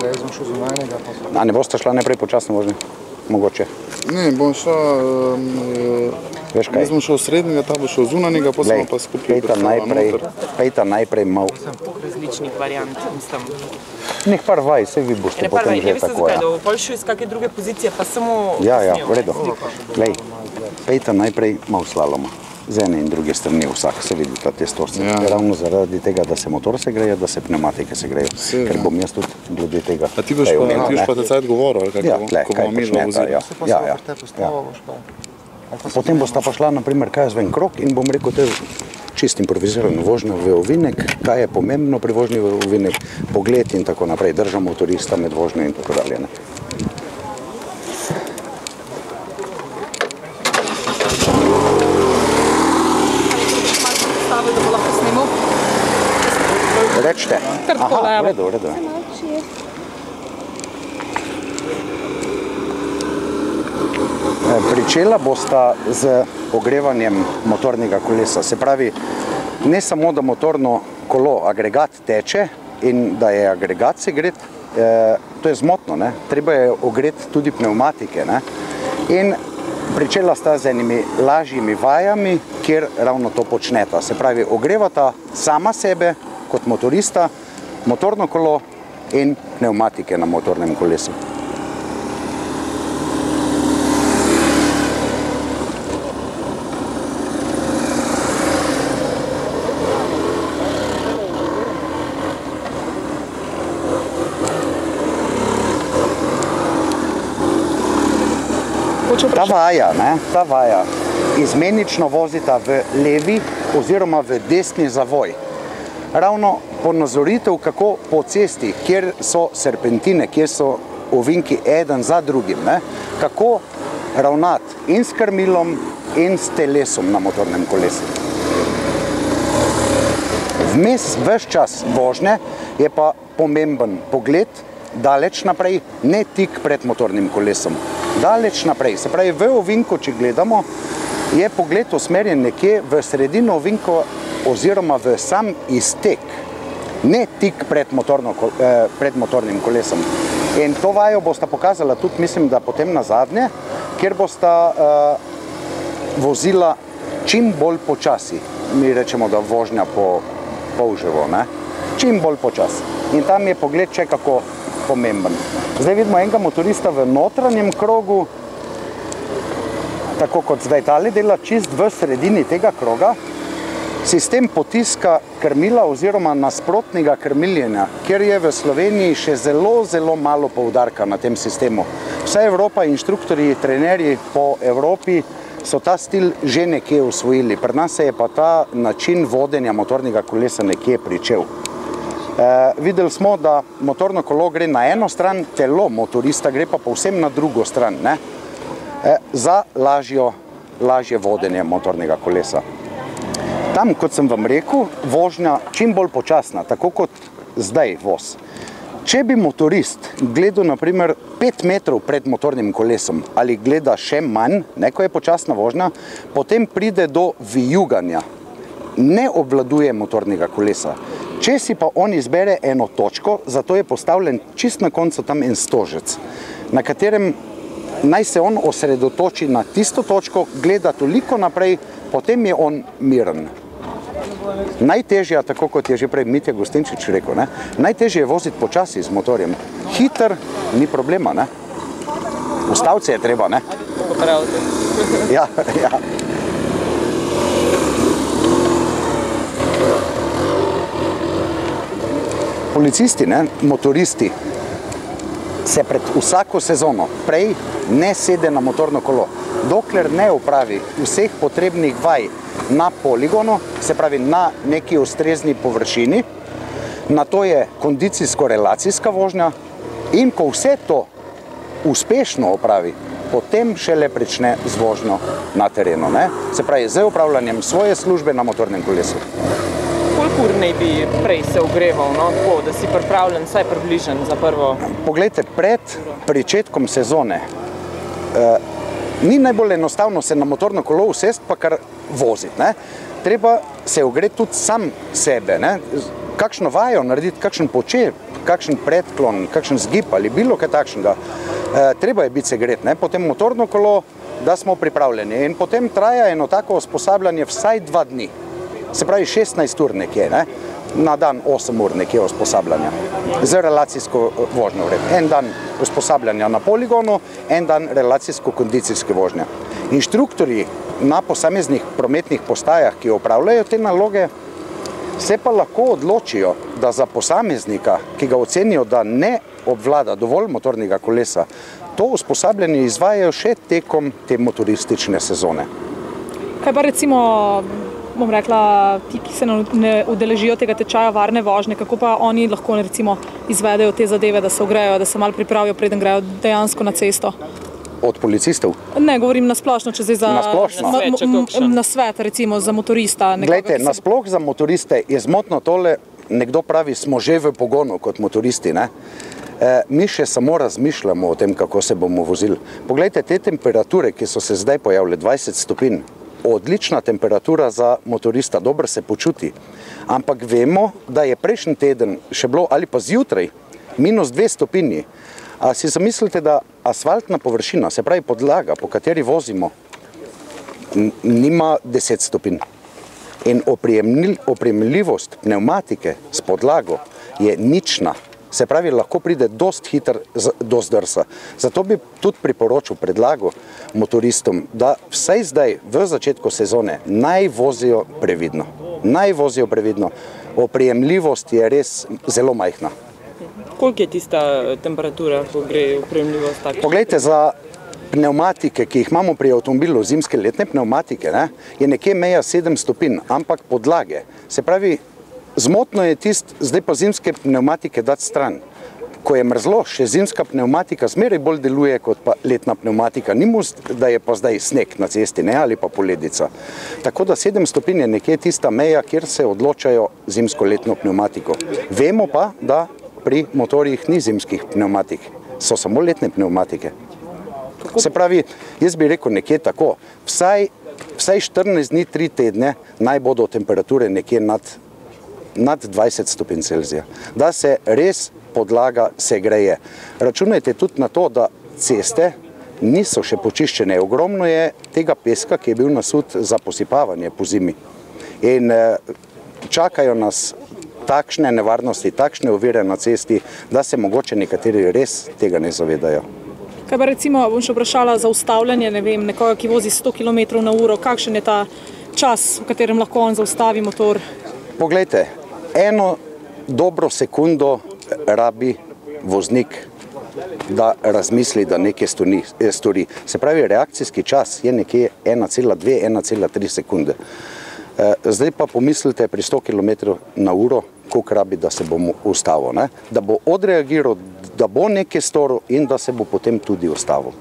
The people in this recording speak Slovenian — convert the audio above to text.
Jaz bom šel zunanjega. A ne boste šla najprej počasno vožnje? Mogoče. Ne, bom šel... Veš kaj? Jaz bom šel srednjega, ta bo šel zunanjega, pa smo pa skupaj Pejta najprej mal... različnih variant, mislim. Nek par vaj, se vi boste potem že tako, ja. Da bo bolj šel iz kakve druge pozicije, pa samo... Ja, v redu. Glej, pejta najprej mal slaloma. Z ene in druge strani vsak, se vidi ta testorca. Ravno zaradi tega, da se motor segreje, da se pneumatike segrejo. Ker bom jaz tudi glede tega... A ti boš pa te cajt govoril, kako bomo mi vozili? Ja. Potem bosta pa šla, naprimer, kaj jaz vem, krok in bom rekel te čist improvizirano vožnjo v ovinek, kaj je pomembno pri vožnji v ovinek, pogled in tako naprej, drža motorista med vožnjo in tako dalje. Rečete? Aha, v redu. Pričela bosta z ogrevanjem motornega kolesa. Se pravi, ne samo, da motorno kolo, agregat teče in da je agregat segret, to je zmotno, ne? Treba je ogreti tudi pneumatike, ne? In pričela sta z enimi lažjimi vajami, kjer ravno to počneta. Se pravi, ogrevata sama sebe kot motorista, motorno kolo in pneumatike na motornem kolesu. Ta vaja izmenično vozita v levi oziroma v desni zavoj. Ravno ponazoritev, kako po cesti, kjer so serpentine, kjer so ovinki eden za drugim, kako ravnati in s krmilom in s telesom na motornem kolesu. Vmes ves čas vožnje je pa pomemben pogled daleč naprej, ne tik pred motornim kolesom. Daleč naprej, se pravi v ovinku, če gledamo, je pogled usmerjen nekje v sredino ovinko oziroma v sam iztek, ne tik pred motornim kolesom. In to vajo bosta pokazala tudi, mislim, da potem na zadnje, kjer bosta vozila čim bolj počasi. Mi rečemo, da vožnja po polževo, ne? Čim bolj počasi. In tam je pogled še kako pomemben. Zdaj vidimo enega motorista v notranjem krogu, tako kot zdaj tale dela, čist v sredini tega kroga. Sistem potiska krmila oziroma nasprotnega krmiljenja, kjer je v Sloveniji še zelo malo poudarka na tem sistemu. Vsa Evropa, inštruktorji, trenerji po Evropi so ta stil že nekje usvojili. Pri nas se je pa ta način vodenja motornega kolesa nekje pričel. Videli smo, da motorno kolo gre na eno stran, telo motorista gre pa povsem na drugo stran, ne? Za lažje vodenje motornega kolesa. Tam, kot sem vam rekel, vožnja čim bolj počasna, tako kot zdaj voz. Če bi motorist gledal naprimer 5 metrov pred motornim kolesom ali gleda še manj, ko je počasna vožnja, potem pride do vijuganja. Ne obvladuje motornega kolesa. Če si pa on izbere eno točko, zato je postavljen čist na koncu tam en stožec, na katerem naj se on osredotoči na tisto točko, gleda toliko naprej, potem je on miren. Najtežja, tako kot je že prej Mitja Gostinčič rekel, najtežje je voziti počasi z motorjem. Hiter ni problema, ne? Ustavce je treba, ne? Ja. Policisti, motoristi, se pred vsako sezono prej ne sede na motorno kolo, dokler ne opravi vseh potrebnih vaj na poligonu, se pravi na neki ustrezni površini, na to je kondicijsko-relacijska vožnja in ko vse to uspešno opravi, potem šele prične z vožnjo na terenu, se pravi z upravljanjem svoje službe na motornem kolesu. Koliko ur naj bi prej se ogreval, tako, da si pripravljen, vsaj približen za prvo? Poglejte, pred pričetkom sezone ni najbolj enostavno se na motorno kolo usesti pa kar voziti, Treba se ogreti tudi sam sebe, Kakšno vajo narediti, kakšen počep, kakšen predklon, kakšen zgib ali bilo kaj takšnega, treba je biti segret, ne? Potem motorno kolo, da smo pripravljeni. In potem traja eno tako usposabljanje vsaj 2 dni. Se pravi 16 ur nekje, ne? Na dan 8 ur nekje usposabljanja. Z relacijsko vožnjo. En dan usposabljanja na poligonu, en dan relacijsko-kondicijske vožnje. Inštruktorji na posameznih prometnih postajah, ki opravljajo te naloge, se pa lahko odločijo, da za posameznika, ki ga ocenijo, da ne obvlada dovolj motornega kolesa, to usposabljanje izvajajo še tekom te motoristične sezone. Kaj pa recimo, bom rekla, ti, ki se ne udeležijo tega tečaja varne vožnje, kako pa oni lahko recimo izvedejo te zadeve, da se ogrejo, da se malo pripravijo, preden grejo dejansko na cesto? Od policistov? Ne, govorim nasplošno, če zdaj za nasvet, recimo, za motorista. Glejte, nasploh za motoriste je zmotno tole, nekdo pravi, smo že v pogonu kot motoristi, ne? Mi še samo razmišljamo o tem, kako se bomo vozili. Poglejte, te temperature, ki so se zdaj pojavile, 20 stopinj, odlična temperatura za motorista, dobro se počuti. Ampak vemo, da je prejšnji teden še bilo, ali pa zjutraj, -2 stopinji. A si zamislite, da asfaltna površina, se pravi podlaga, po kateri vozimo, nima 10 stopinj. In opremljivost pnevmatike s podlago je nična. Se pravi, lahko pride dost hiter do zdrsa. Zato bi tudi priporočil, predlagal motoristom, da vsaj zdaj, v začetku sezone, naj vozijo previdno. Naj vozijo previdno. Opremljivost je res zelo majhna. Koliko je tista temperatura, ko gre opremljivost takšna? Poglejte, za pnevmatike, ki jih imamo pri avtomobilu, zimske letne pnevmatike, ne, je nekje meja 7 stopinj, ampak podlage. Se pravi, zmotno je zdaj pa zimske pnevmatike dati stran. Ko je mrzlo, še zimska pnevmatika zmeraj bolj deluje kot pa letna pnevmatika. Ni must, da je pa zdaj sneg na cesti, ne, ali pa poledica. Tako da 7 stopinj je nekje tista meja, kjer se odločajo zimsko-letno pnevmatiko. Vemo pa, da pri motorjih ni zimskih pnevmatik, so samo letne pnevmatike. Se pravi, jaz bi rekel nekje tako, vsaj 14 dni, 3 tedne naj bodo temperature nekje nad 20 stopinj Celzija, da se res podlaga segreje. Računajte tudi na to, da ceste niso še počiščene. Ogromno je tega peska, ki je bil nasut za posipavanje po zimi. In čakajo nas takšne nevarnosti, takšne ovire na cesti, da se mogoče nekateri res tega ne zavedajo. Kaj pa recimo, bom še vprašala za ustavljanje, ne vem, nekoga, ki vozi 100 km/h, kakšen je ta čas, v katerem lahko on zaustavi motor? Poglejte, 1 dobro sekundo rabi voznik, da razmisli, da nekaj stori. Se pravi, reakcijski čas je nekje 1,2, 1,3 sekunde. Zdaj pa pomislite pri 100 km/h, koliko rabi, da se bo ustavil, ne? Da bo odreagiral, da bo nekaj storil in da se bo potem tudi ustavil.